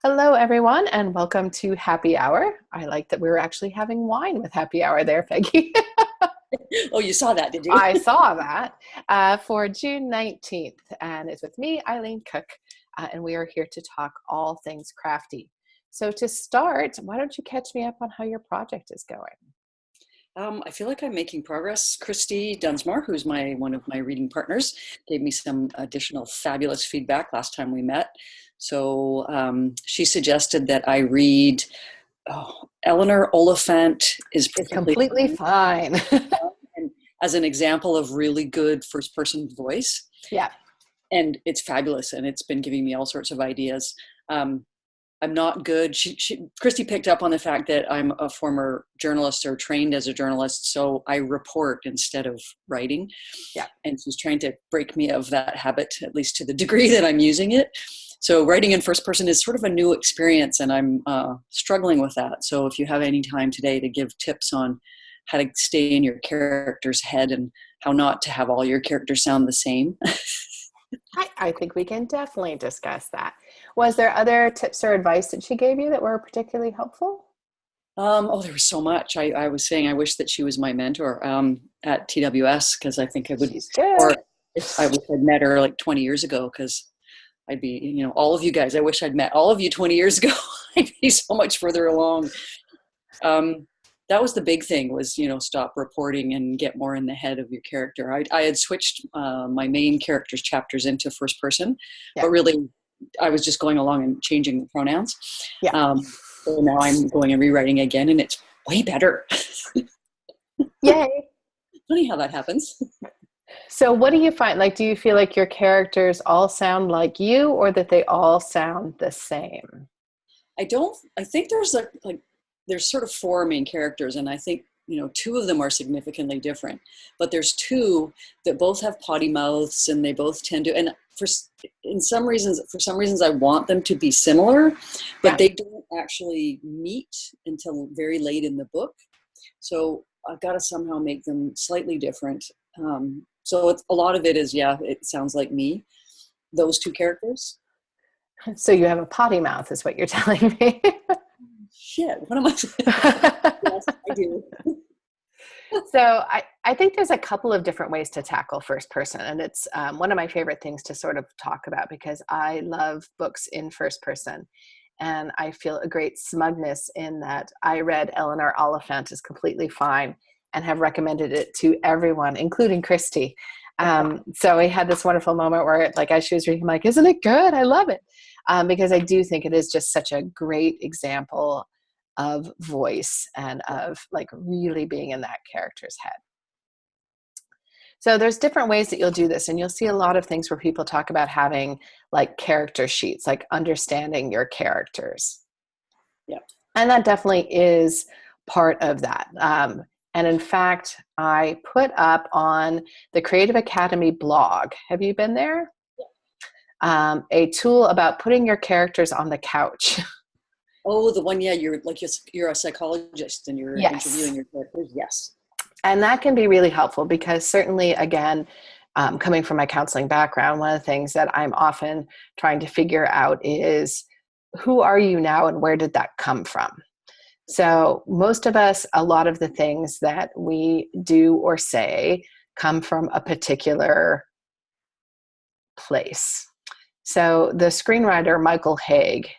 Hello, everyone, and welcome to Happy Hour. I like that we were actually having wine with Happy Hour there, Peggy. Oh, you saw that, did you? I saw that for June 19th, and it's with me, Eileen Cook, and we are here to talk all things crafty. So, to start, why don't you catch me up on how your project is going? I feel like I'm making progress. Christy Dunsmore, who's one of my reading partners, gave me some additional fabulous feedback last time we met. So she suggested that I read Eleanor Oliphant is It's Perfectly completely Fine, fine. and as an example of really good first-person voice. Yeah. And it's fabulous, and it's been giving me all sorts of ideas. Um, I'm not good. Christy picked up on the fact that I'm a former journalist or trained as a journalist, so I report instead of writing. Yeah. And she's trying to break me of that habit, at least to the degree that I'm using it. So writing in first person is sort of a new experience, and I'm struggling with that. So if you have any time today to give tips on how to stay in your character's head and how not to have all your characters sound the same. I think we can definitely discuss that. Was there other tips or advice that she gave you that were particularly helpful? There was so much. I was saying I wish that she was my mentor at TWS, because I think I would, She's good. or if I wish I'd met her like 20 years ago, because I'd be, all of you guys, I wish I'd met all of you 20 years ago. I'd be so much further along. That was the big thing was, stop reporting and get more in the head of your character. I had switched my main character's chapters into first person, Yeah. but really I was just going along and changing the pronouns. Yeah. So now I'm going and rewriting again, and it's way better. Yay. Funny how that happens. So what do you find? Like, do you feel like your characters all sound like you or that they all sound the same? I think there's sort of four main characters, and I think, two of them are significantly different, but there's two that both have potty mouths, and they both tend to, and for some reasons I want them to be similar, but Yeah. they don't actually meet until very late in the book. So I've got to somehow make them slightly different. So a lot of it is, it sounds like me, those two characters. So you have a potty mouth is what you're telling me. Shit, what am I saying? Yes, I do. So I think there's a couple of different ways to tackle first person. And it's one of my favorite things to sort of talk about because I love books in first person. And I feel a great smugness in that I read Eleanor Oliphant is Completely Fine and have recommended it to everyone, including Christy. So we had this wonderful moment where, like, as she was reading, I'm like, isn't it good? I love it. Because I do think it is just such a great example of voice and of like really being in that character's head. So there's different ways that you'll do this, and you'll see a lot of things where people talk about having like character sheets, like understanding your characters. Yeah. And that definitely is part of that. And in fact, I put up on the Creative Academy blog, have you been there? A tool about putting your characters on the couch. Oh, the one, yeah, you're a psychologist and you're Yes. interviewing your characters. Yes. And that can be really helpful because certainly, again, coming from my counseling background, one of the things that I'm often trying to figure out is who are you now and where did that come from? So most of us, a lot of the things that we do or say come from a particular place. So the screenwriter Michael Haig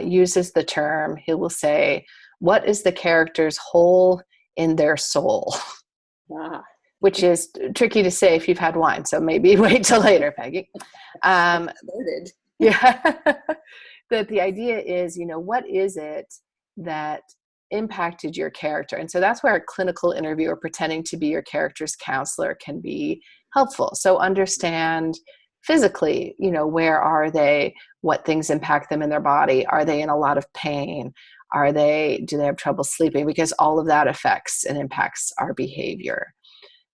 uses the term, he will say, what is the character's hole in their soul? Which is tricky to say if you've had wine. So maybe wait till later, Peggy. Yeah. That the idea is, what is it that impacted your character? And so that's where a clinical interview or pretending to be your character's counselor can be helpful. So understand physically, where are they? What things impact them in their body? Are they in a lot of pain? Do they have trouble sleeping? Because all of that affects and impacts our behavior.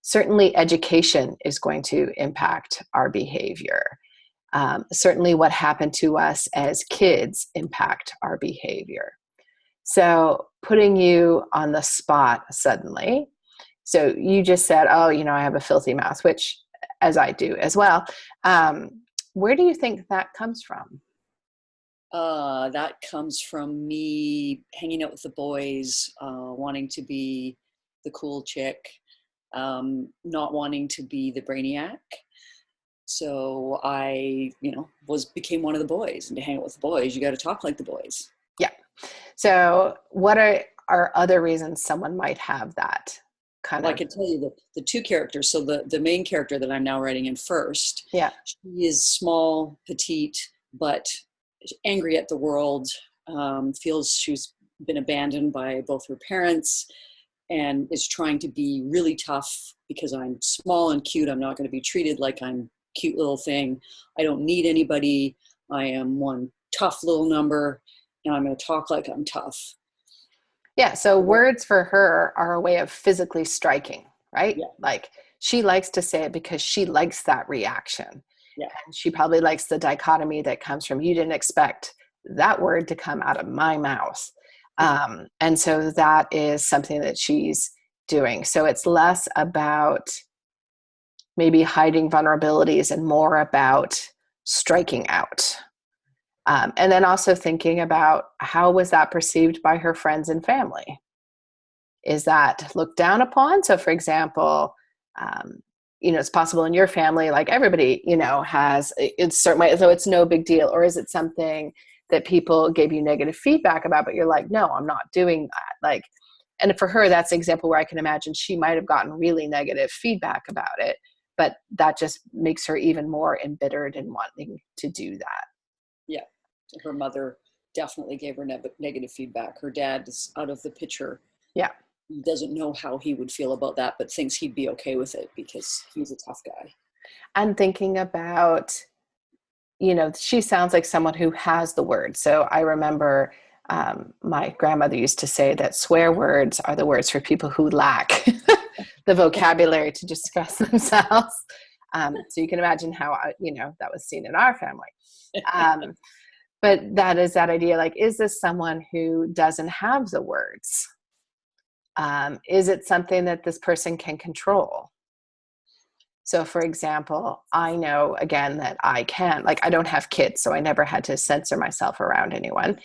Certainly education is going to impact our behavior. Certainly what happened to us as kids impact our behavior. So putting you on the spot suddenly. So you just said, oh, I have a filthy mouth, which as I do as well. Where do you think that comes from? That comes from me hanging out with the boys, wanting to be the cool chick, not wanting to be the brainiac. So I, became one of the boys, and to hang out with the boys, you got to talk like the boys. Yeah. So what are other reasons someone might have that kind Well, I of? can tell you the two characters. So the main character that I'm now writing in first, Yeah. she is small, petite, but angry at the world, feels she's been abandoned by both her parents, and is trying to be really tough because I'm small and cute. I'm not going to be treated like I'm a cute little thing. I don't need anybody. I am one tough little number, and I'm going to talk like I'm tough. Yeah. So words for her are a way of physically striking, right? Yeah, Like she likes to say it because she likes that reaction. yeah, And she probably likes the dichotomy that comes from, you didn't expect that word to come out of my mouth. And so that is something that she's doing. So it's less about maybe hiding vulnerabilities and more about striking out. And then also thinking about, how was that perceived by her friends and family? Is that looked down upon? So for example, it's possible in your family, like everybody, has it's certain way, so it's no big deal. Or is it something that people gave you negative feedback about, but you're like, no, I'm not doing that. Like, and for her, that's an example where I can imagine she might have gotten really negative feedback about it, but that just makes her even more embittered and wanting to do that. yeah. Her mother definitely gave her negative feedback. Her dad is out of the picture. Yeah. He doesn't know how he would feel about that, but thinks he'd be okay with it because he's a tough guy. And thinking about, she sounds like someone who has the word. So I remember my grandmother used to say that swear words are the words for people who lack the vocabulary to express themselves. So you can imagine how, that was seen in our family. But that is that idea, like, is this someone who doesn't have the words? Is it something that this person can control? So for example, I know again that I don't have kids, so I never had to censor myself around anyone,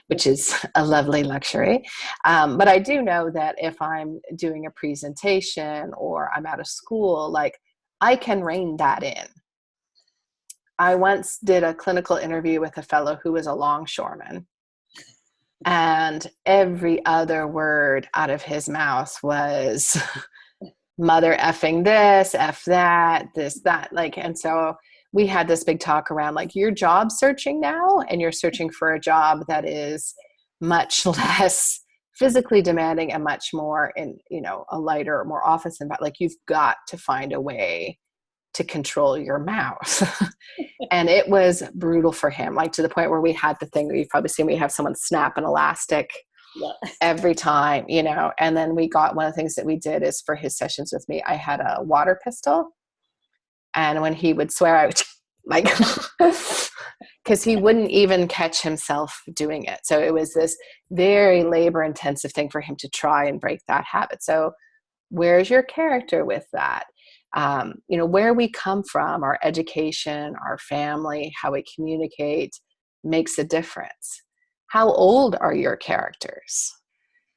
which is a lovely luxury. But I do know that if I'm doing a presentation or I'm out of school, like I can rein that in. I once did a clinical interview with a fellow who was a longshoreman, and every other word out of his mouth was mother effing this, F that, this, that, like, and so we had this big talk around, like, you're job searching now, and you're searching for a job that is much less physically demanding and much more in, a lighter, more office environment. Like, you've got to find a way to control your mouth. And it was brutal for him, like to the point where we had the thing that you've probably seen, we have someone snap an elastic every time, and then we got, one of the things that we did is for his sessions with me, I had a water pistol. And when he would swear, I would like, because he wouldn't even catch himself doing it. So it was this very labor intensive thing for him to try and break that habit. So where's your character with that? Where we come from, our education, our family, how we communicate makes a difference. How old are your characters?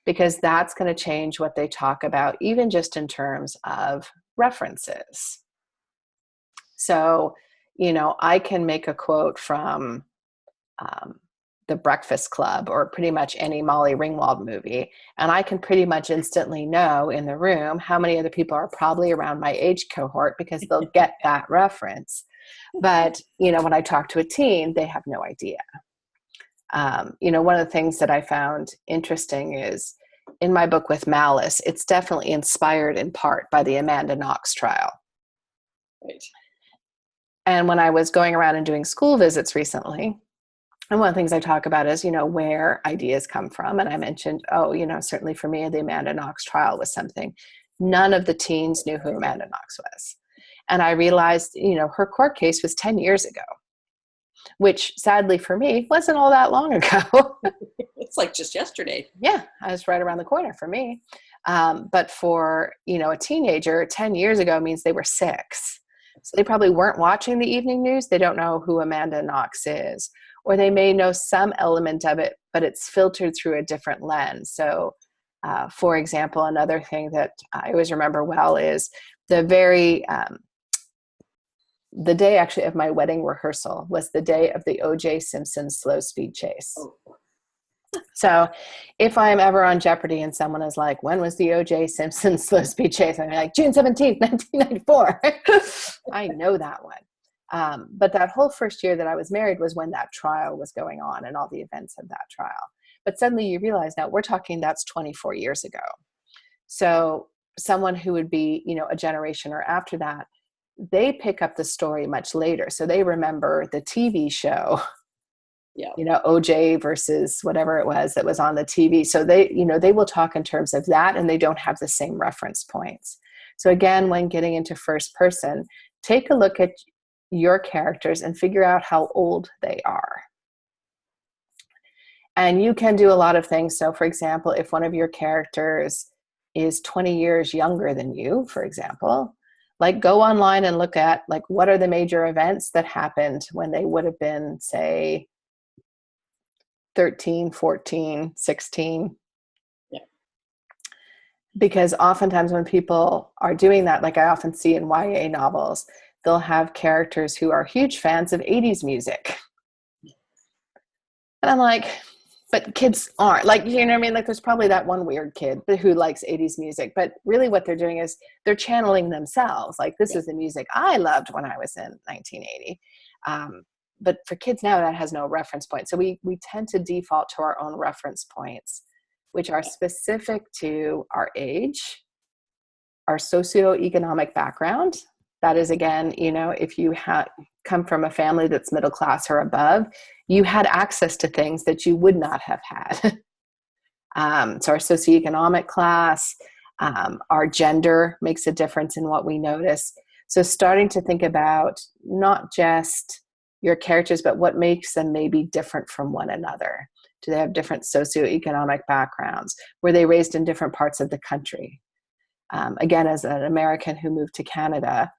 Because that's going to change what they talk about, even just in terms of references. So, I can make a quote from The Breakfast Club or pretty much any Molly Ringwald movie, and I can pretty much instantly know in the room how many other people are probably around my age cohort because they'll get that reference. But, when I talk to a teen, they have no idea. One of the things that I found interesting is in my book with Malice, it's definitely inspired in part by the Amanda Knox trial. Right. And when I was going around and doing school visits recently, and one of the things I talk about is, where ideas come from. And I mentioned, certainly for me, the Amanda Knox trial was something. None of the teens knew who Amanda Knox was. And I realized, her court case was 10 years ago, which sadly for me wasn't all that long ago. It's like just yesterday. Yeah, I was right around the corner for me. But for, a teenager, 10 years ago means they were 6. So they probably weren't watching the evening news. They don't know who Amanda Knox is. or they may know some element of it, but it's filtered through a different lens. So, for example, another thing that I always remember well is the day actually of my wedding rehearsal was the day of the O.J. Simpson slow speed chase. Oh. So if I'm ever on Jeopardy and someone is like, when was the O.J. Simpson slow speed chase? I'm like, June 17th, 1994. I know that one. But that whole first year that I was married was when that trial was going on and all the events of that trial. But suddenly you realize now we're talking that's 24 years ago. So someone who would be, a generation or after that, they pick up the story much later. So they remember the TV show, OJ versus whatever it was that was on the TV. So they will talk in terms of that, and they don't have the same reference points. So again, when getting into first person, take a look at your characters and figure out how old they are. And you can do a lot of things. So for example, if one of your characters is 20 years younger than you, for example, like go online and look at like what are the major events that happened when they would have been, say, 13, 14, 16. Yeah. Because oftentimes when people are doing that, like I often see in YA novels, they'll have characters who are huge fans of 80s music. And I'm like, but kids aren't. Like, you know what I mean? Like there's probably that one weird kid who likes 80s music, but really what they're doing is they're channeling themselves. Like this is the music I loved when I was in 1980. But for kids now, that has no reference point. So we tend to default to our own reference points, which are specific to our age, our socioeconomic background. That is, again, if you come from a family that's middle class or above, you had access to things that you would not have had. So our socioeconomic class, our gender makes a difference in what we notice. So starting to think about not just your characters, but what makes them maybe different from one another. Do they have different socioeconomic backgrounds? Were they raised in different parts of the country? Again, as an American who moved to Canada,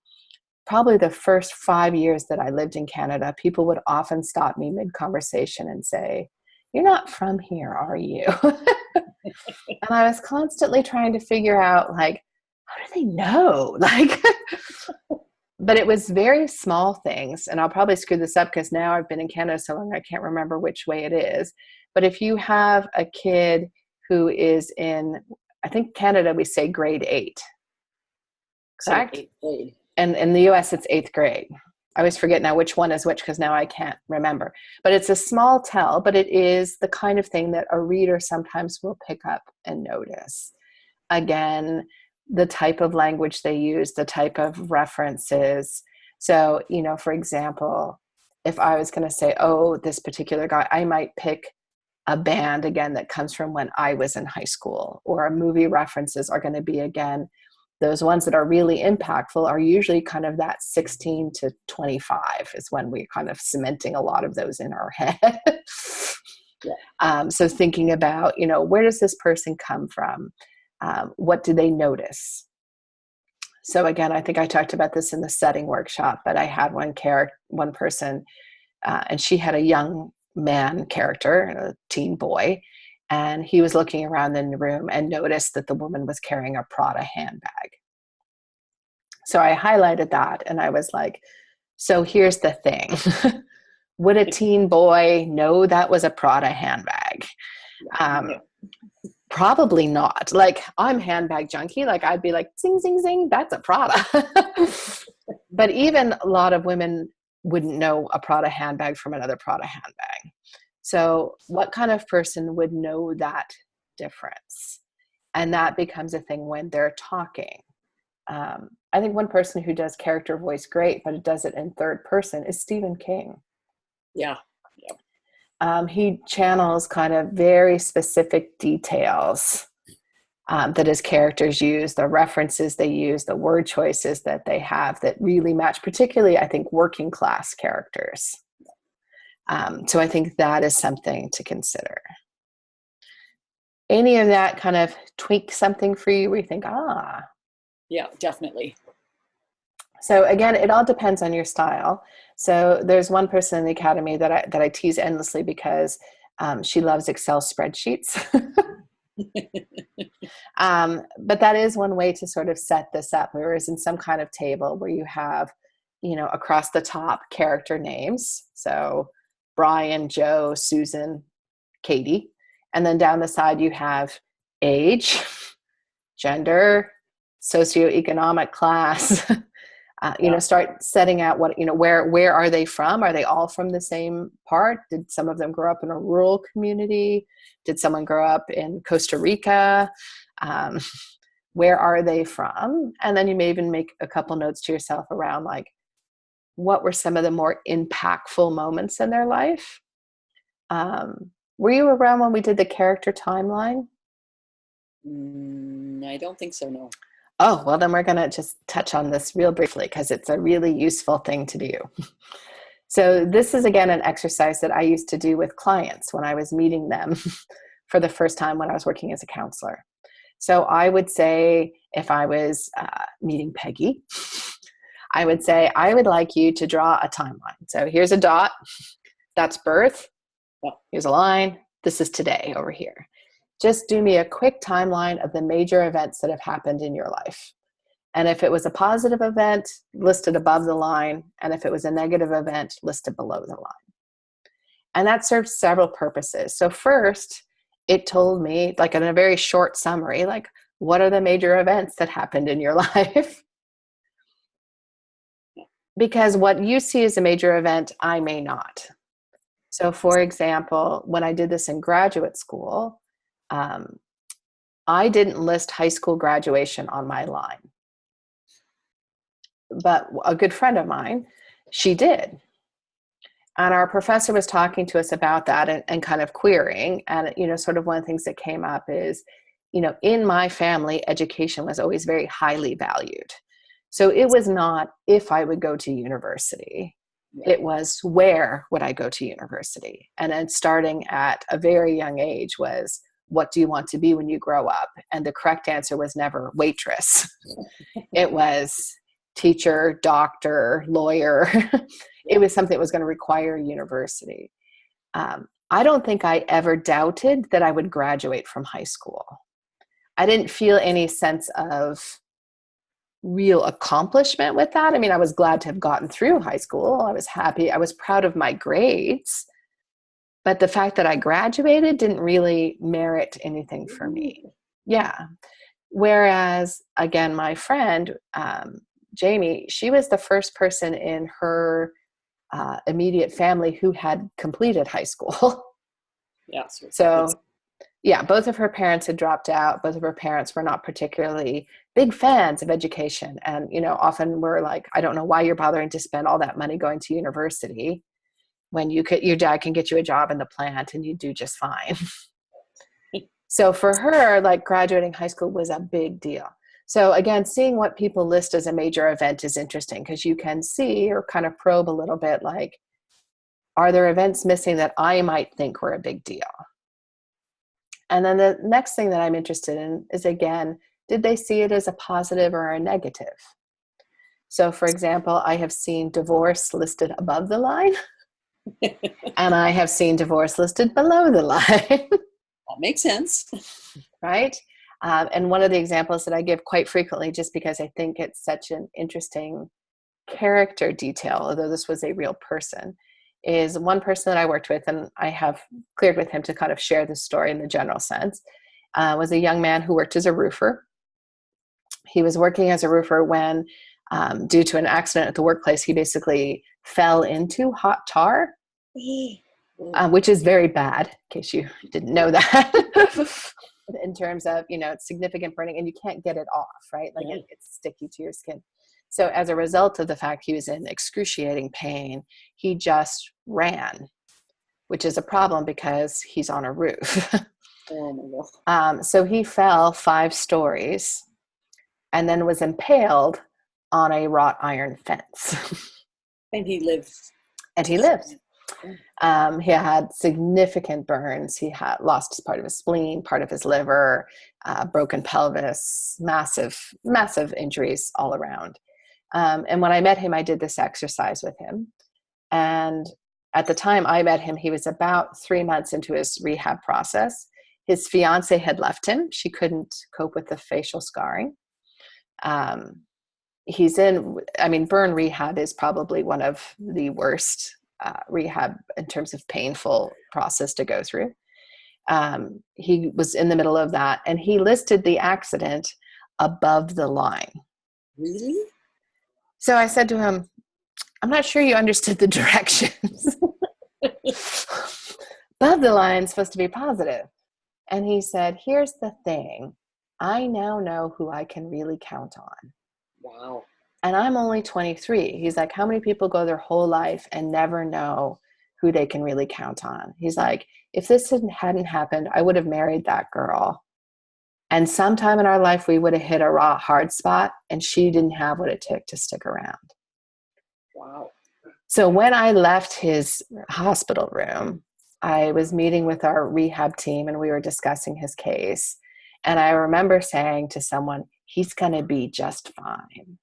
probably the first 5 years that I lived in Canada, people would often stop me mid-conversation and say, "You're not from here, are you?" And I was constantly trying to figure out, like, how do they know? Like, but it was very small things. And I'll probably screw this up because now I've been in Canada so long, I can't remember which way it is. But if you have a kid who is in, I think Canada, we say grade 8, correct? Eighth grade. And in the US, it's 8th grade. I always forget now which one is which because now I can't remember. But it's a small tell, but it is the kind of thing that a reader sometimes will pick up and notice. Again, the type of language they use, the type of references. So, for example, if I was going to say, oh, this particular guy, I might pick a band, again, that comes from when I was in high school, or movie references are going to be, again, those ones that are really impactful are usually kind of that 16 to 25 is when we're kind of cementing a lot of those in our head. So thinking about, where does this person come from? What do they notice? So again, I think I talked about this in the setting workshop, but I had one person, and she had a young man character, a teen boy, and he was looking around in the room and noticed that the woman was carrying a Prada handbag. So I highlighted that and I was like, so here's the thing. Would a teen boy know that was a Prada handbag? Probably not. Like, I'm handbag junkie. Like, I'd be like, zing, zing, zing, that's a Prada. But even a lot of women wouldn't know a Prada handbag from another Prada handbag. So what kind of person would know that difference? And that becomes a thing when they're talking. I think one person who does character voice great, but it does it in third person, is Stephen King. Yeah. He channels kind of very specific details that his characters use, the references they use, the word choices that they have that really match, particularly, I think, working class characters. So I think that is something to consider. Any of that kind of tweak something for you where you think, Yeah, definitely. So again, it all depends on your style. So there's one person in the academy that I tease endlessly because she loves Excel spreadsheets. But that is one way to sort of set this up, whereas in some kind of table where you have, across the top character names. So Brian, Joe, Susan, Katie. And then down the side, you have age, gender, socioeconomic class. Start setting out where are they from? Are they all from the same part? Did some of them grow up in a rural community? Did someone grow up in Costa Rica? Where are they from? And then you may even make a couple notes to yourself around like, what were some of the more impactful moments in their life? Were you around when we did the character timeline? I don't think so, no. Oh, well, then we're going to just touch on this real briefly because it's a really useful thing to do. So this is, again, an exercise that I used to do with clients when I was meeting them for the first time when I was working as a counselor. So I would say, if I was meeting Peggy, I would say, I would like you to draw a timeline. So here's a dot. That's birth. Here's a line. This is today over here. Just do me a quick timeline of the major events that have happened in your life. And if it was a positive event, list it above the line. And if it was a negative event, list it below the line. And that serves several purposes. So first, it told me, like in a very short summary, like, what are the major events that happened in your life? Because what you see as a major event, I may not. So for example, when I did this in graduate school, I didn't list high school graduation on my line. But a good friend of mine, she did. And our professor was talking to us about that and kind of querying. And, sort of one of the things that came up is, in my family, education was always very highly valued. So it was not if I would go to university. It was where would I go to university? And then starting at a very young age was, what do you want to be when you grow up? And the correct answer was never waitress. It was teacher, doctor, lawyer. It was something that was going to require university. I don't think I ever doubted that I would graduate from high school. I didn't feel any sense of real accomplishment with that. I mean, I was glad to have gotten through high school. I was happy. I was proud of my grades. But the fact that I graduated didn't really merit anything for me. Yeah. Whereas, again, my friend, Jamie, she was the first person in her immediate family who had completed high school. Yeah. So, yeah, both of her parents had dropped out. Both of her parents were not particularly big fans of education. And, often we're like, I don't know why you're bothering to spend all that money going to university when your dad can get you a job in the plant and you do just fine. So for her, like, graduating high school was a big deal. So again, seeing what people list as a major event is interesting because you can see or kind of probe a little bit, like, are there events missing that I might think were a big deal? And then the next thing that I'm interested in is, again, did they see it as a positive or a negative? So for example, I have seen divorce listed above the line. And I have seen divorce listed below the line. That makes sense. Right? And one of the examples that I give quite frequently, just because I think it's such an interesting character detail, although this was a real person, is one person that I worked with, and I have cleared with him to kind of share the story in the general sense, was a young man who worked as a roofer. He was working as a roofer when, due to an accident at the workplace, he basically fell into hot tar, which is very bad, in case you didn't know that, in terms of, it's significant burning and you can't get it off, right? Like it's sticky to your skin. So as a result of the fact he was in excruciating pain, he just ran, which is a problem because he's on a roof. So he fell 5 stories and then was impaled on a wrought iron fence. And he lived. He had significant burns. He had lost part of his spleen, part of his liver, broken pelvis, massive injuries all around. And when I met him, I did this exercise with him. And at the time I met him, he was about 3 months into his rehab process. His fiance had left him. She couldn't cope with the facial scarring. Um, burn rehab is probably one of the worst rehab in terms of painful process to go through. He was in the middle of that, and he listed the accident above the line. Really? So I said to him, I'm not sure you understood the directions. Above the line is supposed to be positive. And he said, here's the thing. I now know who I can really count on. Wow. And I'm only 23. He's like, how many people go their whole life and never know who they can really count on? He's like, if this hadn't happened, I would have married that girl. And sometime in our life, we would have hit a raw, hard spot, and she didn't have what it took to stick around. Wow. So when I left his hospital room, I was meeting with our rehab team, and we were discussing his case. And I remember saying to someone, he's going to be just fine.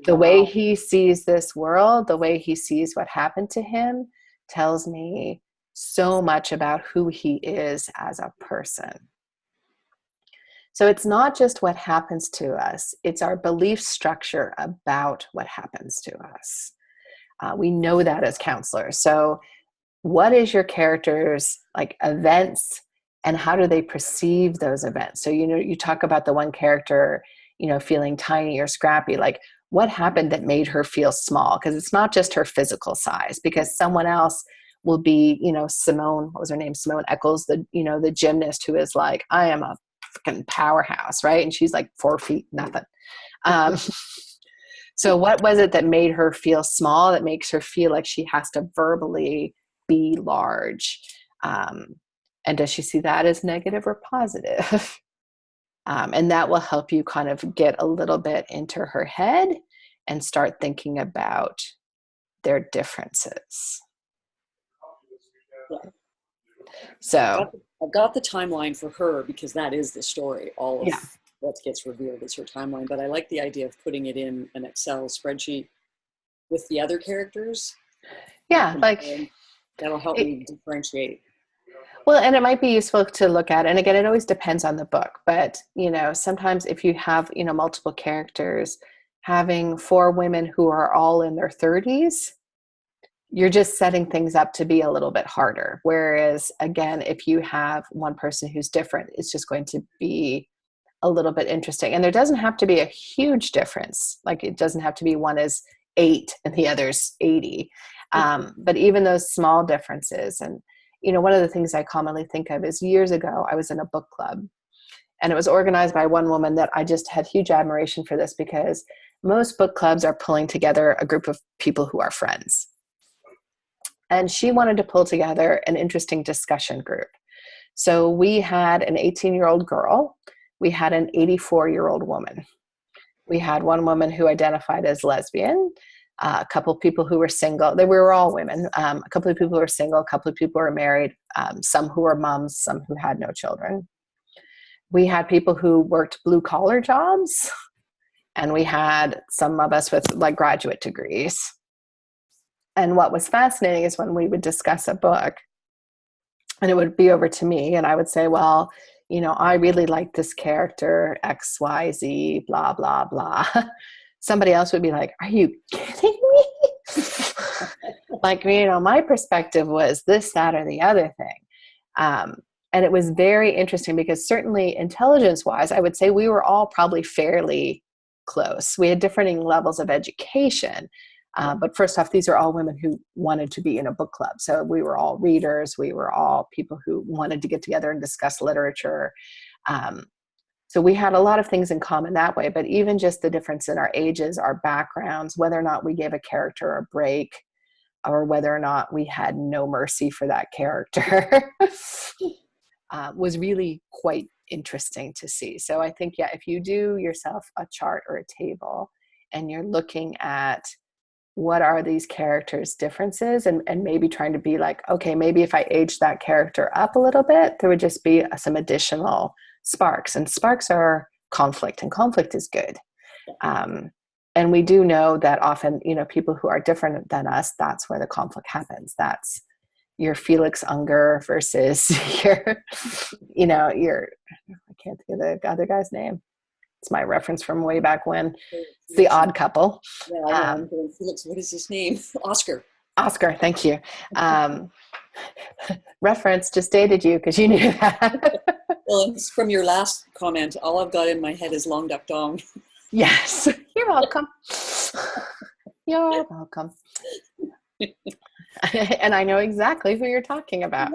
The way he sees this world, the way he sees what happened to him, tells me so much about who he is as a person. So it's not just what happens to us, it's our belief structure about what happens to us. We know that as counselors. So what is your character's events, and how do they perceive those events? So, you talk about the one character, feeling tiny or scrappy, what happened that made her feel small? Because it's not just her physical size, because someone else will be, Simone, what was her name? Simone Eccles, the gymnast who is like, I am a freaking powerhouse, right? And she's like 4 feet, nothing. So what was it that made her feel small, that makes her feel like she has to verbally be large? And does she see that as negative or positive? And that will help you kind of get a little bit into her head and start thinking about their differences. Yeah. So I've got the timeline for her, because that is the story. All of yeah. what gets revealed is her timeline. But I like the idea of putting it in an Excel spreadsheet with the other characters. Yeah, that'll help me differentiate. Well, and it might be useful to look at, and again, it always depends on the book, but, sometimes if you have, multiple characters, having 4 women who are all in their 30s, you're just setting things up to be a little bit harder. Whereas, again, if you have one person who's different, it's just going to be a little bit interesting. And there doesn't have to be a huge difference. It doesn't have to be one is 8 and the other's 80. But even those small differences. And, one of the things I commonly think of is, years ago, I was in a book club, and it was organized by one woman that I just had huge admiration for this, because most book clubs are pulling together a group of people who are friends. And she wanted to pull together an interesting discussion group. So we had an 18-year-old girl. We had an 84-year-old woman. We had one woman who identified as lesbian, a couple of people who were single. We were all women. A couple of people who were single, a couple of people who were married, some who were moms, some who had no children. We had people who worked blue-collar jobs, and we had some of us with graduate degrees. And what was fascinating is when we would discuss a book, and it would be over to me, and I would say, well, I really like this character, X, Y, Z, blah, blah, blah. Somebody else would be like, are you kidding me? My perspective was this, that, or the other thing. And it was very interesting, because certainly intelligence-wise, I would say we were all probably fairly close. We had differing levels of education. But first off, these are all women who wanted to be in a book club. So we were all readers. We were all people who wanted to get together and discuss literature. So we had a lot of things in common that way. But even just the difference in our ages, our backgrounds, whether or not we gave a character a break, or whether or not we had no mercy for that character, was really quite interesting to see. So I think, if you do yourself a chart or a table, and you're looking at what are these characters' differences, and maybe trying to be like, okay, maybe if I age that character up a little bit, there would just be some additional sparks. And sparks are conflict, and conflict is good. And we do know that often, people who are different than us, that's where the conflict happens. That's your Felix Unger versus your, I can't think of the other guy's name. It's my reference from way back when. It's The Odd Couple. Yeah, I know. Felix, what is his name? Oscar, thank you. Reference, just dated you because you knew that. Well, it's from your last comment. All I've got in my head is long duck dong. Yes, you're welcome. You're welcome. And I know exactly who you're talking about.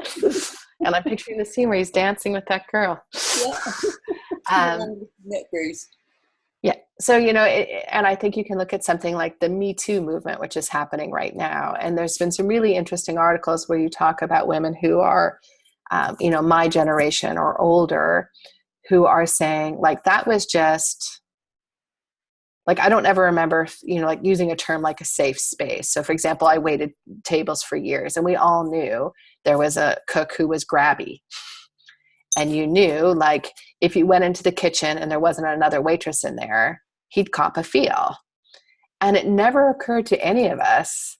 And I'm picturing the scene where he's dancing with that girl. Yeah. Yeah. So, and I think you can look at something like the Me Too movement, which is happening right now. And there's been some really interesting articles where you talk about women who are, my generation or older, who are saying like, that was just like, I don't ever remember, like using a term like a safe space. So for example, I waited tables for years and we all knew there was a cook who was grabby. And you knew, like, if you went into the kitchen and there wasn't another waitress in there, he'd cop a feel. And it never occurred to any of us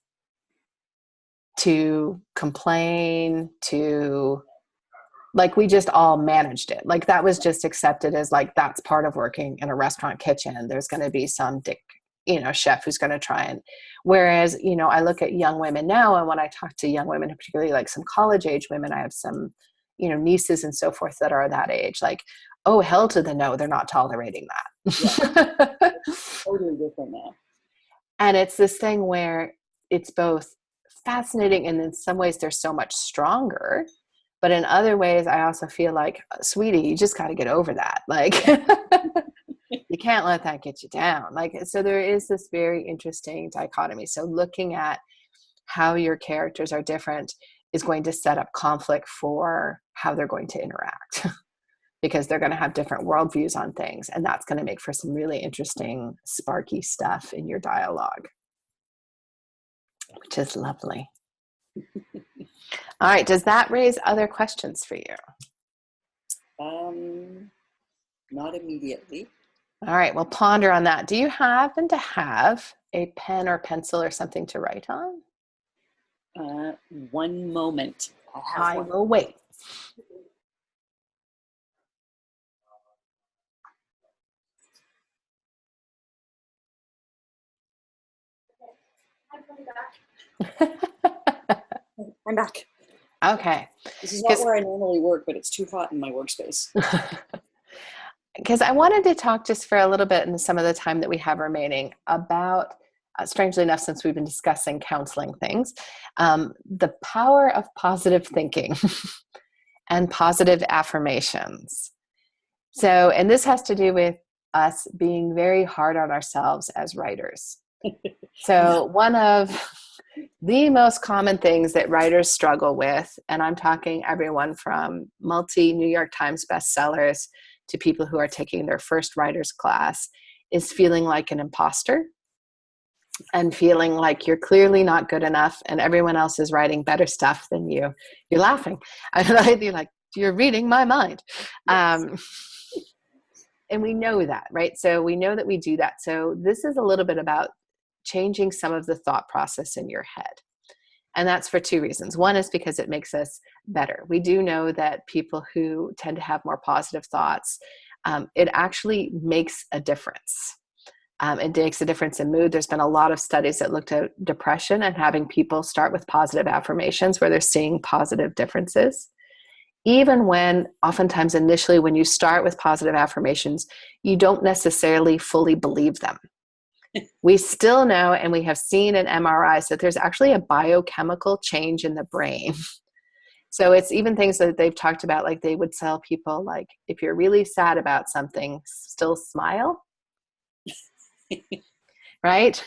to complain, we just all managed it. Like, that was just accepted as, like, that's part of working in a restaurant kitchen. There's going to be some chef who's going to try and, whereas, I look at young women now, and when I talk to young women, particularly like some college age women, I have some nieces and so forth that are that age, like, oh, hell to the no, they're not tolerating that. Yeah. Totally different now. And it's this thing where it's both fascinating and in some ways they're so much stronger, but in other ways I also feel like, sweetie, you just got to get over that. Like, you can't let that get you down. Like, so there is this very interesting dichotomy. So looking at how your characters are different is going to set up conflict for how they're going to interact because they're going to have different worldviews on things. And that's going to make for some really interesting, sparky stuff in your dialogue, which is lovely. All right. Does that raise other questions for you? Not immediately. All right. Well, ponder on that. Do you happen to have a pen or pencil or something to write on? One moment. I will wait. I'm back. Okay. This is not where I normally work, but it's too hot in my workspace. Because I wanted to talk just for a little bit in some of the time that we have remaining about, strangely enough, since we've been discussing counseling things, the power of positive thinking and positive affirmations. So, and this has to do with us being very hard on ourselves as writers. So one of the most common things that writers struggle with, and I'm talking everyone from multi-New York Times bestsellers to people who are taking their first writer's class, is feeling like an imposter and feeling like you're clearly not good enough and everyone else is writing better stuff than you. You're laughing. You're like, you're reading my mind. Yes. And we know that, right? So we know that we do that. So this is a little bit about changing some of the thought process in your head. And that's for two reasons. One is because it makes us better. We do know that people who tend to have more positive thoughts, it actually makes a difference. It makes a difference in mood. There's been a lot of studies that looked at depression and having people start with positive affirmations where they're seeing positive differences. Even when oftentimes initially when you start with positive affirmations, you don't necessarily fully believe them. We still know, and we have seen in MRIs, that there's actually a biochemical change in the brain. So it's even things that they've talked about, like they would tell people, like, if you're really sad about something, still smile, right?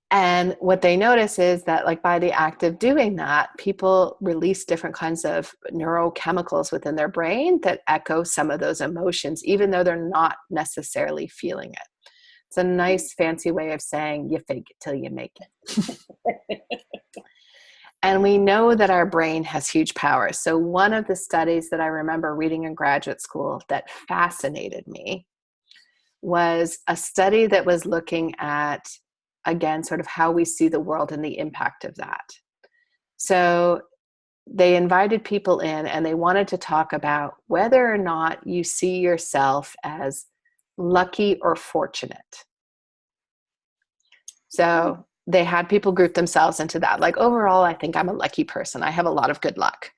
And what they notice is that, like, by the act of doing that, people release different kinds of neurochemicals within their brain that echo some of those emotions, even though they're not necessarily feeling it. It's a nice fancy way of saying you fake it till you make it. And we know that our brain has huge power. So one of the studies that I remember reading in graduate school that fascinated me was a study that was looking at, again, sort of how we see the world and the impact of that. So they invited people in and they wanted to talk about whether or not you see yourself as lucky or fortunate. So they had people group themselves into that. Like, overall, I think I'm a lucky person. I have a lot of good luck.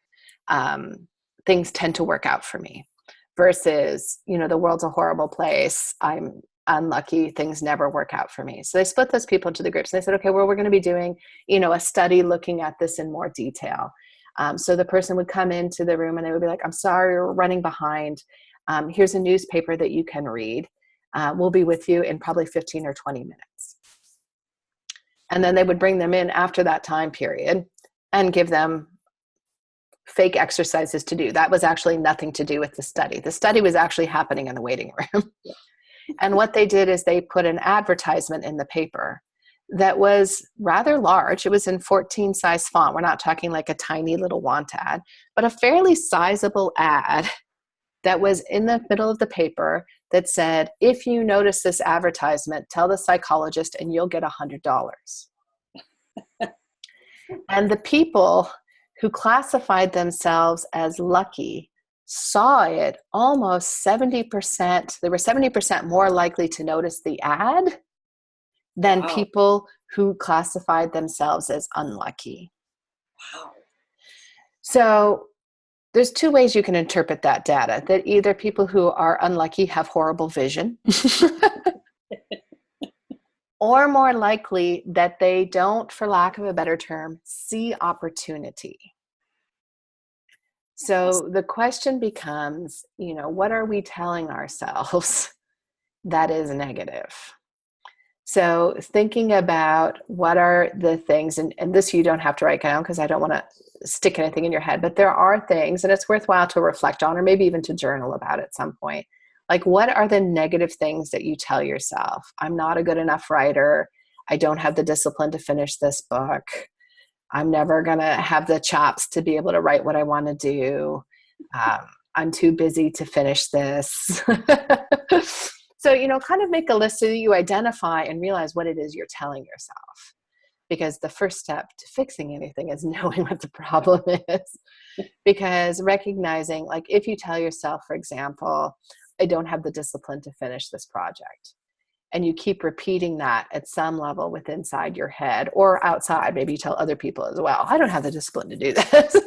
Things tend to work out for me. Versus, the world's a horrible place. I'm unlucky. Things never work out for me. So they split those people into the groups. And they said, okay, well, we're going to be doing, a study looking at this in more detail. So the person would come into the room and they would be like, I'm sorry, we're running behind. Here's a newspaper that you can read. We'll be with you in probably 15 or 20 minutes. And then they would bring them in after that time period and give them fake exercises to do. That was actually nothing to do with the study. The study was actually happening in the waiting room. And what they did is they put an advertisement in the paper that was rather large. It was in 14 size font. We're not talking like a tiny little want ad, but a fairly sizable ad that was in the middle of the paper that said, if you notice this advertisement, tell the psychologist and you'll get $100. And the people who classified themselves as lucky saw it almost 70%. They were 70% more likely to notice the ad than Wow. people who classified themselves as unlucky. Wow. So there's two ways you can interpret that data, that either people who are unlucky have horrible vision, or more likely that they don't, for lack of a better term, see opportunity. So the question becomes, what are we telling ourselves that is negative? So thinking about what are the things, and this you don't have to write down because I don't want to stick anything in your head, but there are things, and it's worthwhile to reflect on, or maybe even to journal about at some point. Like, what are the negative things that you tell yourself? I'm not a good enough writer. I don't have the discipline to finish this book. I'm never going to have the chops to be able to write what I want to do. I'm too busy to finish this. So, kind of make a list so that you identify and realize what it is you're telling yourself. Because the first step to fixing anything is knowing what the problem is. Because recognizing, like, if you tell yourself, for example, I don't have the discipline to finish this project, and you keep repeating that at some level within inside your head or outside, maybe you tell other people as well, I don't have the discipline to do this.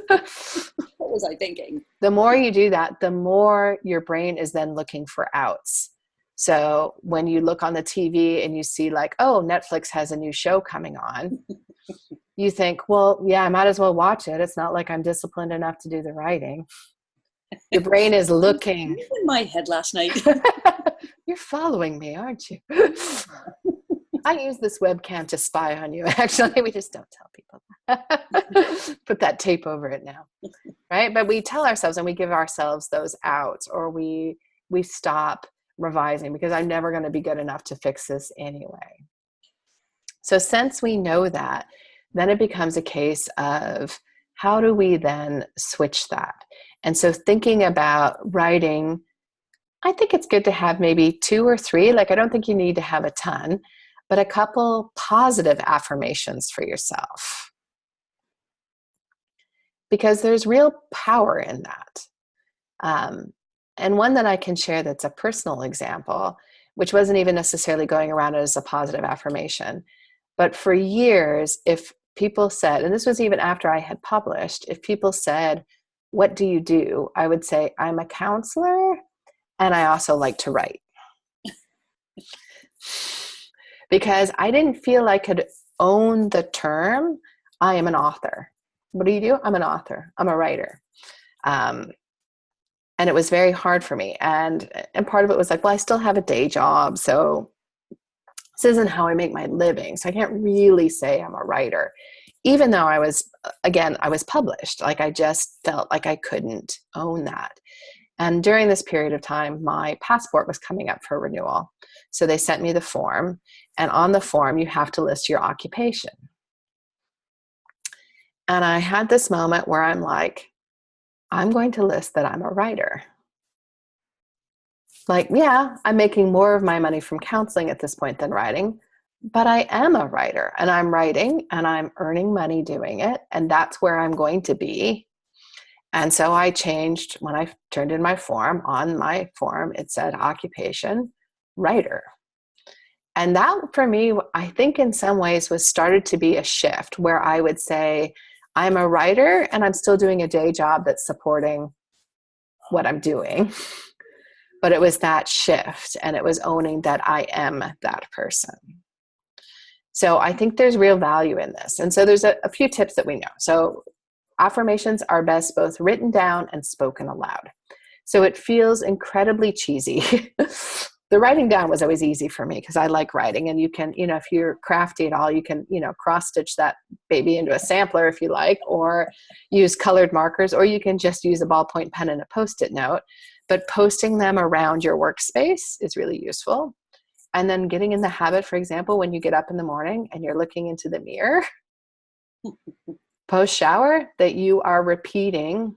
What was I thinking? The more you do that, the more your brain is then looking for outs. So when you look on the TV and you see like, oh, Netflix has a new show coming on, you think, well, yeah, I might as well watch it. It's not like I'm disciplined enough to do the writing. Your brain is looking. You were in my head last night. You're following me, aren't you? I use this webcam to spy on you. Actually, we just don't tell people. Put that tape over it now, right? But we tell ourselves and we give ourselves those outs, or we stop revising because I'm never going to be good enough to fix this anyway. So since we know that, then it becomes a case of how do we then switch that? And so thinking about writing, I think it's good to have maybe 2 or 3, like I don't think you need to have a ton, but a couple positive affirmations for yourself. Because there's real power in that. And one that I can share that's a personal example, which wasn't even necessarily going around as a positive affirmation, but for years, if people said, and this was even after I had published, if people said, what do you do? I would say, I'm a counselor and I also like to write. Because I didn't feel I could own the term, I am an author. What do you do? I'm an author. I'm a writer. And it was very hard for me. And part of it was like, well, I still have a day job. So this isn't how I make my living. So I can't really say I'm a writer, even though I was published. Like I just felt like I couldn't own that. And during this period of time, my passport was coming up for renewal. So they sent me the form. And on the form, you have to list your occupation. And I had this moment where I'm like, I'm going to list that I'm a writer. Like, yeah, I'm making more of my money from counseling at this point than writing, but I am a writer and I'm writing and I'm earning money doing it. And that's where I'm going to be. And so I changed when I turned in my form. On my form, it said occupation writer. And that for me, I think in some ways was started to be a shift where I would say, I'm a writer and I'm still doing a day job that's supporting what I'm doing. But it was that shift, and it was owning that I am that person. So I think there's real value in this. And so there's a few tips that we know. So affirmations are best both written down and spoken aloud. So it feels incredibly cheesy. The writing down was always easy for me because I like writing, and you can, if you're crafty at all, you can, cross stitch that baby into a sampler if you like, or use colored markers, or you can just use a ballpoint pen and a Post-it note. But posting them around your workspace is really useful. And then getting in the habit, for example, when you get up in the morning and you're looking into the mirror, post shower, that you are repeating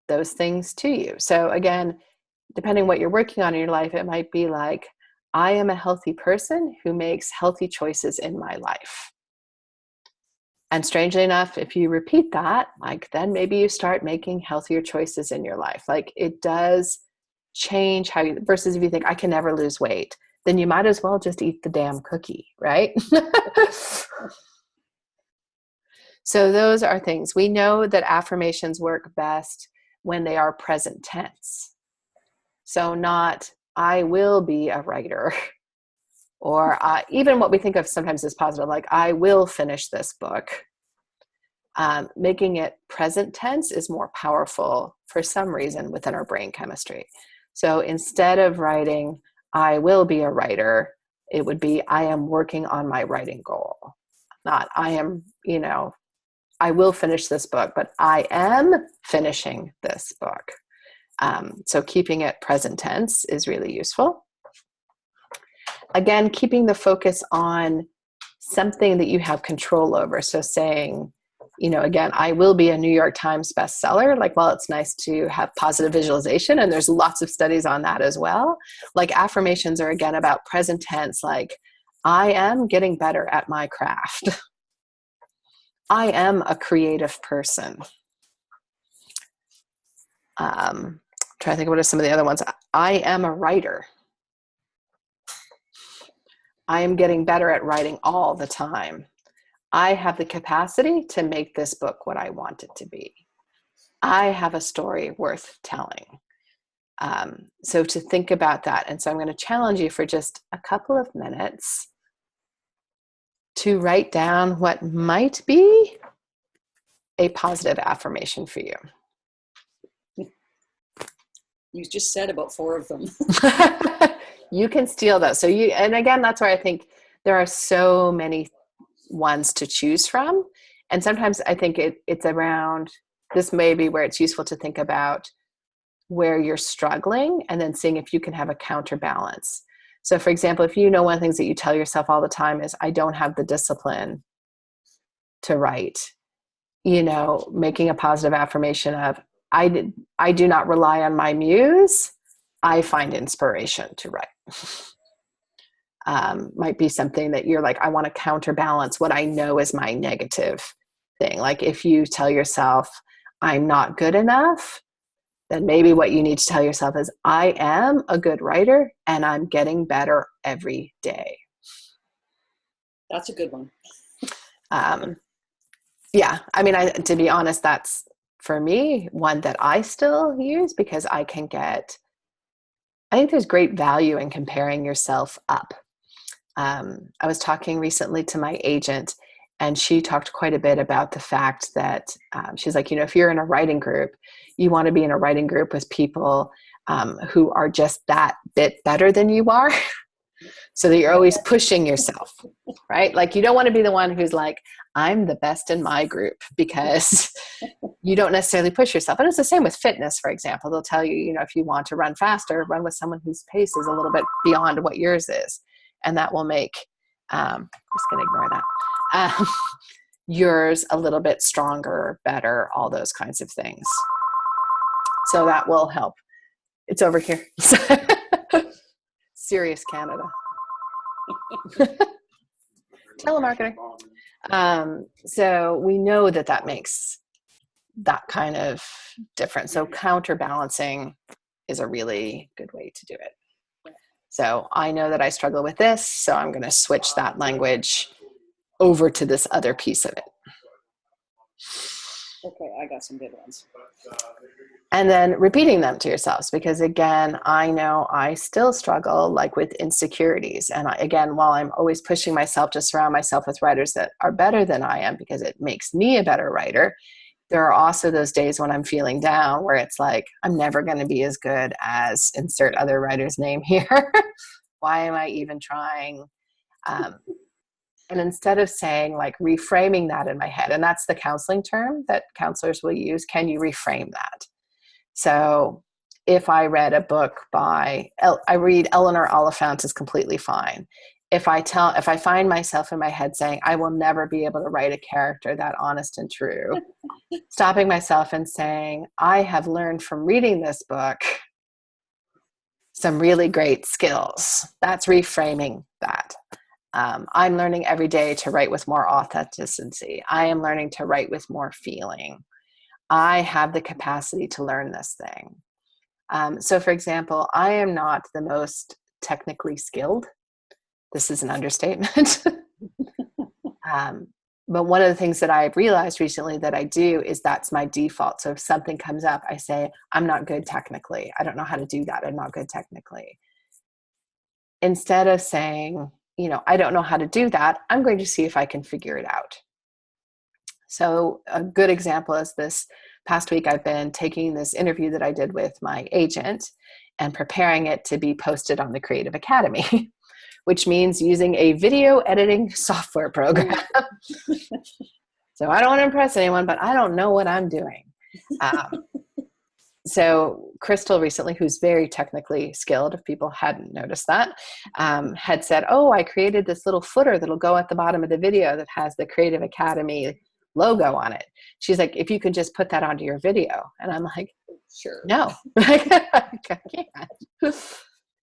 those things to you. So again, depending what you're working on in your life, it might be like, I am a healthy person who makes healthy choices in my life. And strangely enough, if you repeat that, like, then maybe you start making healthier choices in your life. Like, it does change how you, versus if you think I can never lose weight, then you might as well just eat the damn cookie, right? So those are things. We know that affirmations work best when they are present tense. So not, I will be a writer, or even what we think of sometimes as positive, like, I will finish this book. Making it present tense is more powerful for some reason within our brain chemistry. So instead of writing, I will be a writer, it would be, I am working on my writing goal. Not, I am, I will finish this book, but I am finishing this book. So keeping it present tense is really useful. Again, keeping the focus on something that you have control over. So saying, again, I will be a New York Times bestseller. Like, well, it's nice to have positive visualization, and there's lots of studies on that as well. Like, affirmations are, again, about present tense. Like, I am getting better at my craft. I am a creative person. Trying to think what are some of the other ones. I am a writer. I am getting better at writing all the time. I have the capacity to make this book what I want it to be. I have a story worth telling. So to think about that. And so I'm going to challenge you for just a couple of minutes to write down what might be a positive affirmation for you. You just said about 4 of them. You can steal those. So and again, that's where I think there are so many ones to choose from. And sometimes I think it's around, this may be where it's useful to think about where you're struggling and then seeing if you can have a counterbalance. So for example, if one of the things that you tell yourself all the time is, I don't have the discipline to write, making a positive affirmation of, I do not rely on my muse. I find inspiration to write. Might be something that you're like, I want to counterbalance what I know is my negative thing. Like, if you tell yourself, I'm not good enough, then maybe what you need to tell yourself is, I am a good writer and I'm getting better every day. That's a good one. Yeah. I mean, to be honest, that's for me one that I still use, because I think there's great value in comparing yourself up. I was talking recently to my agent, and she talked quite a bit about the fact that she's like, if you're in a writing group, you want to be in a writing group with people who are just that bit better than you are, so that you're always pushing yourself, right? Like, you don't want to be the one who's like, I'm the best in my group, because you don't necessarily push yourself. And it's the same with fitness, for example. They'll tell you, if you want to run faster, run with someone whose pace is a little bit beyond what yours is. And that will make, just going to ignore that, yours a little bit stronger, better, all those kinds of things. So that will help. It's over here. Serious Canada. Telemarketing. So we know that that makes that kind of difference. So counterbalancing is a really good way to do it. So I know that I struggle with this, so I'm going to switch that language over to this other piece of it. Okay, I got some good ones. And then repeating them to yourselves, because again, I know I still struggle like with insecurities. And again, while I'm always pushing myself to surround myself with writers that are better than I am, because it makes me a better writer, there are also those days when I'm feeling down where it's like, I'm never going to be as good as insert other writer's name here. Why am I even trying? And instead of saying, like, reframing that in my head, and that's the counseling term that counselors will use, can you reframe that? So if I read a book by, I read Eleanor Oliphant is completely fine. If I find myself in my head saying, I will never be able to write a character that honest and true, stopping myself and saying, I have learned from reading this book some really great skills. That's reframing that. I'm learning every day to write with more authenticity. I am learning to write with more feeling. I have the capacity to learn this thing. So for example, I am not the most technically skilled. This is an understatement. But one of the things that I've realized recently that I do is that's my default. So if something comes up, I say, I'm not good technically. I don't know how to do that. I'm not good technically. Instead of saying, I don't know how to do that, I'm going to see if I can figure it out. So a good example is this past week, I've been taking this interview that I did with my agent and preparing it to be posted on the Creative Academy, which means using a video editing software program. So I don't want to impress anyone, but I don't know what I'm doing. So Crystal recently, who's very technically skilled, if people hadn't noticed that, had said, I created this little footer that'll go at the bottom of the video that has the Creative Academy logo on it. She's like, if you could just put that onto your video. And I'm like, sure. No, I can't.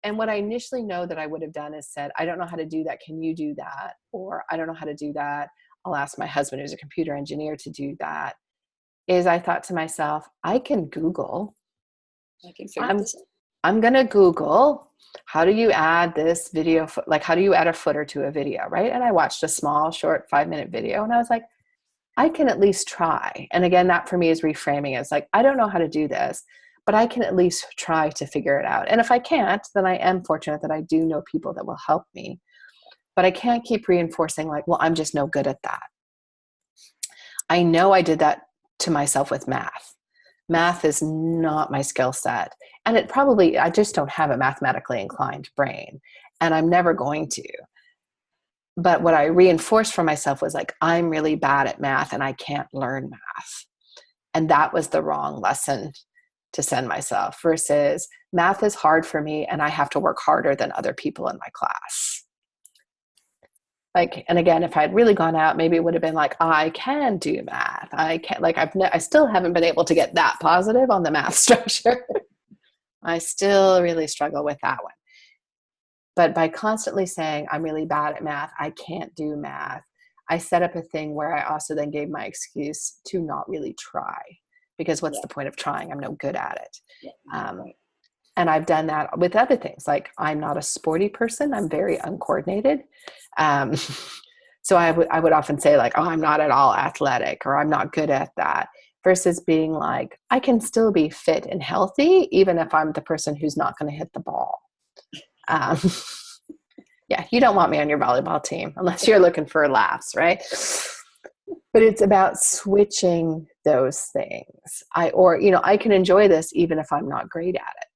And what I initially know that I would have done is said, I don't know how to do that. Can you do that? Or I don't know how to do that. I'll ask my husband, who's a computer engineer, to do that. Is I thought to myself, I can Google. I'm going to Google, how do you add this video? Like, how do you add a footer to a video, right? And I watched a small, short 5-minute video, and I was like, I can at least try. And again, that for me is reframing. It's like, I don't know how to do this, but I can at least try to figure it out. And if I can't, then I am fortunate that I do know people that will help me. But I can't keep reinforcing like, well, I'm just no good at that. I know I did that to myself with math. Math is not my skill set. And I just don't have a mathematically inclined brain. And I'm never going to. But what I reinforced for myself was like, I'm really bad at math and I can't learn math. And that was the wrong lesson to send myself, versus math is hard for me and I have to work harder than other people in my class. Like, and again, if I had really gone out, maybe it would have been like, I can do math. I can, like, I still haven't been able to get that positive on the math structure. I still really struggle with that one. But by constantly saying, I'm really bad at math, I can't do math, I set up a thing where I also then gave my excuse to not really try, because what's the point of trying? I'm no good at it. And I've done that with other things. Like, I'm not a sporty person. I'm very uncoordinated. So I would often say like, I'm not at all athletic, or I'm not good at that, versus being like, I can still be fit and healthy, even if I'm the person who's not going to hit the ball. You don't want me on your volleyball team unless you're looking for laughs, right? But it's about switching those things. I can enjoy this even if I'm not great at it.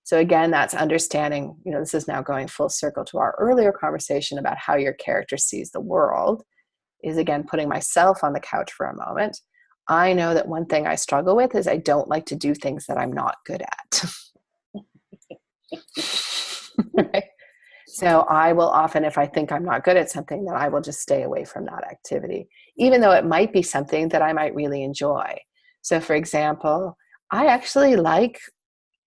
So again, that's understanding, this is now going full circle to our earlier conversation about how your character sees the world, is again, putting myself on the couch for a moment. I know that one thing I struggle with is I don't like to do things that I'm not good at. Right? So I will often, if I think I'm not good at something, then I will just stay away from that activity, even though it might be something that I might really enjoy. So for example, I actually like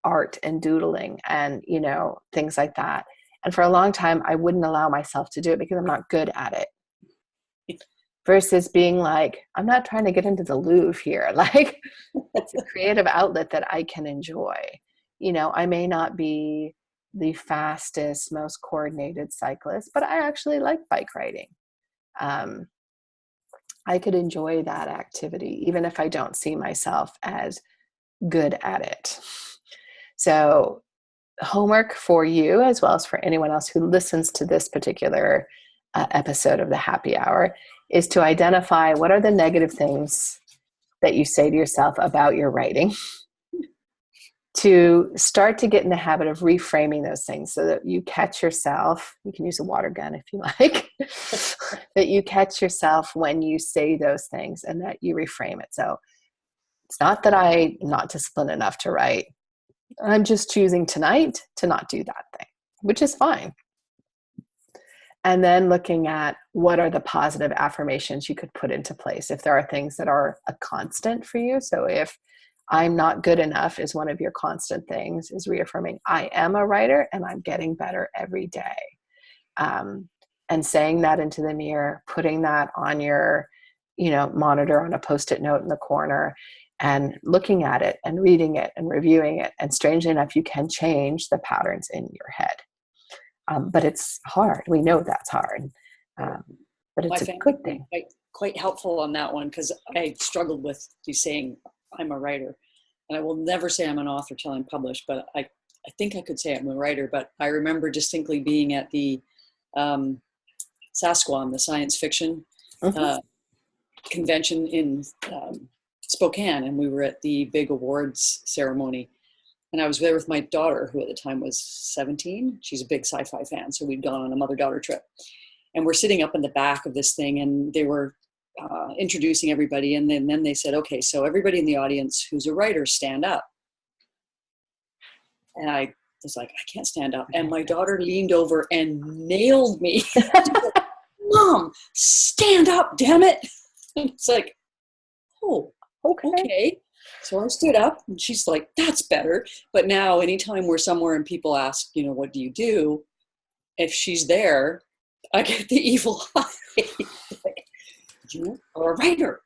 art and doodling and, things like that. And for a long time, I wouldn't allow myself to do it because I'm not good at it. Versus being like, I'm not trying to get into the Louvre here. Like, it's a creative outlet that I can enjoy. I may not be the fastest, most coordinated cyclist, but I actually like bike riding. I could enjoy that activity, even if I don't see myself as good at it. So, homework for you, as well as for anyone else who listens to this particular episode of the Happy Hour, is to identify what are the negative things that you say to yourself about your writing, to start to get in the habit of reframing those things so that you catch yourself. You can use a water gun if you like, that you catch yourself when you say those things and that you reframe it. So it's not that I'm not disciplined enough to write. I'm just choosing tonight to not do that thing, which is fine. And then looking at what are the positive affirmations you could put into place if there are things that are a constant for you. So if I'm not good enough is one of your constant things, is reaffirming I am a writer and I'm getting better every day. And saying that into the mirror, putting that on your, monitor on a Post-it note in the corner, and looking at it and reading it and reviewing it. And strangely enough, you can change the patterns in your head. But it's hard. We know that's hard. But it's a good thing. Quite helpful on that one, because I struggled with you saying I'm a writer. And I will never say I'm an author till I'm published, but I think I could say I'm a writer. But I remember distinctly being at the SASQUAM, the science fiction convention in Spokane, and we were at the big awards ceremony. And I was there with my daughter, who at the time was 17. She's a big sci-fi fan, so we'd gone on a mother-daughter trip. And we're sitting up in the back of this thing, and they were introducing everybody. And then they said, okay, so everybody in the audience who's a writer, stand up. And I was like, I can't stand up. And my daughter leaned over and nailed me. Mom, stand up, damn it. And it's like, oh, okay. So I stood up, and she's like, that's better. But now anytime we're somewhere and people ask, what do you do? If she's there, I get the evil eye. Like, you are a writer.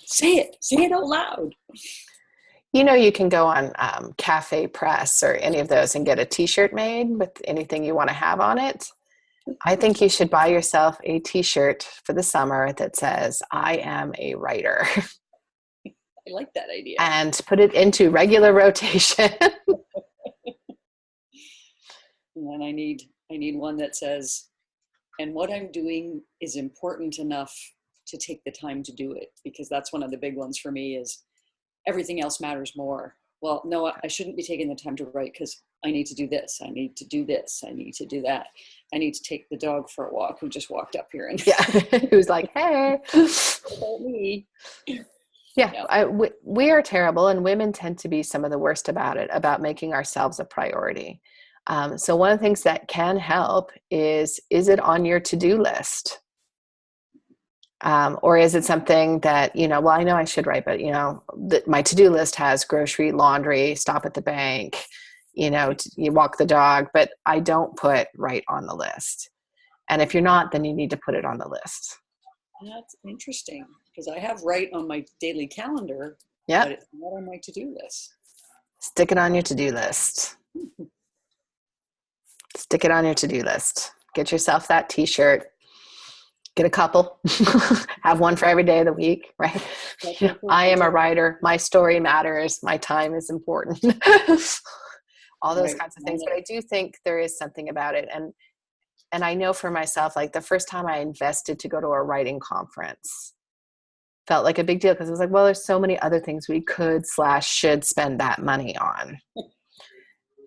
Say it out loud. You can go on Cafe Press or any of those and get a t-shirt made with anything you want to have on it. I think you should buy yourself a t-shirt for the summer that says, I am a writer. I like that idea. And put it into regular rotation. And then I need one that says, and what I'm doing is important enough to take the time to do it, because that's one of the big ones for me is everything else matters more. Well, no, I shouldn't be taking the time to write because I need to do this. I need to do this. I need to do that. I need to take the dog for a walk who just walked up here. And who's like, hey. About me. Yeah, we are terrible, and women tend to be some of the worst about it, about making ourselves a priority. So one of the things that can help is it on your to-do list? Or is it something that, well, I know I should write, but, that my to-do list has grocery, laundry, stop at the bank, you walk the dog, but I don't put write on the list. And if you're not, then you need to put it on the list. That's interesting, because I have write on my daily calendar, but it's not on my to-do list. Stick it on your to-do list. Stick it on your to-do list. Get yourself that t-shirt. Get a couple. Have one for every day of the week, right? I am a writer. My story matters. My time is important. All those kinds of things. But I do think there is something about it. And I know for myself, like the first time I invested to go to a writing conference felt like a big deal, because it was like, well, there's so many other things we could/should spend that money on.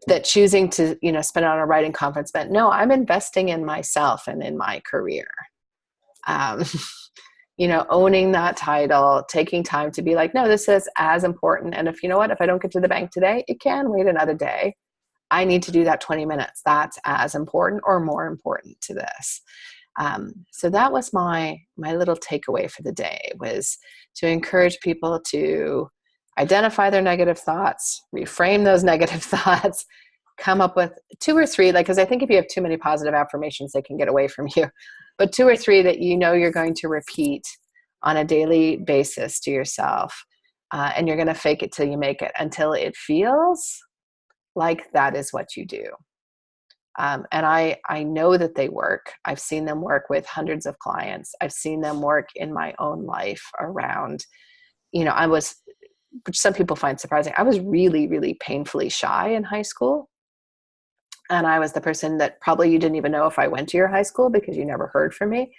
That choosing to, spend it on a writing conference meant, no, I'm investing in myself and in my career. Owning that title, taking time to be like, no, this is as important. And if I don't get to the bank today, it can wait another day. I need to do that 20 minutes. That's as important or more important to this. So that was my little takeaway for the day, was to encourage people to identify their negative thoughts, reframe those negative thoughts, come up with 2 or 3, like, because I think if you have too many positive affirmations, they can get away from you. But 2 or 3 that you know you're going to repeat on a daily basis to yourself. And you're going to fake it till you make it, until it feels like that is what you do. And I know that they work. I've seen them work with hundreds of clients. I've seen them work in my own life around, I was, which some people find surprising, I was really, really painfully shy in high school. And I was the person that probably you didn't even know if I went to your high school because you never heard from me.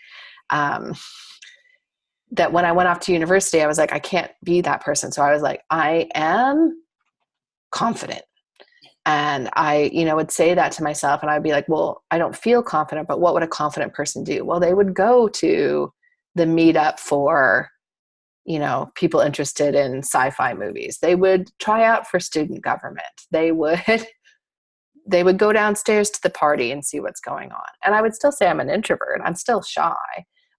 That when I went off to university, I was like, I can't be that person. So I was like, I am confident. And I, would say that to myself, and I'd be like, well, I don't feel confident, but what would a confident person do? Well, they would go to the meetup for, people interested in sci-fi movies. They would try out for student government. They would go downstairs to the party and see what's going on. And I would still say I'm an introvert. I'm still shy,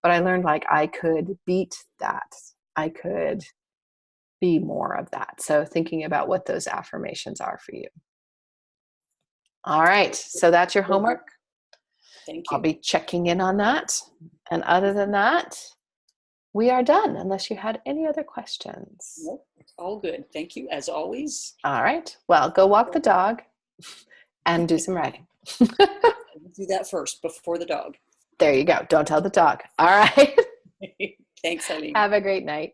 but I learned like I could beat that. I could be more of that. So thinking about what those affirmations are for you. All right. So that's your homework. Thank you. I'll be checking in on that. And other than that, we are done, unless you had any other questions. Nope. All good. Thank you, as always. All right. Well, go walk the dog and do some writing. Do that first before the dog. There you go. Don't tell the dog. All right. Thanks, Eileen. Have a great night.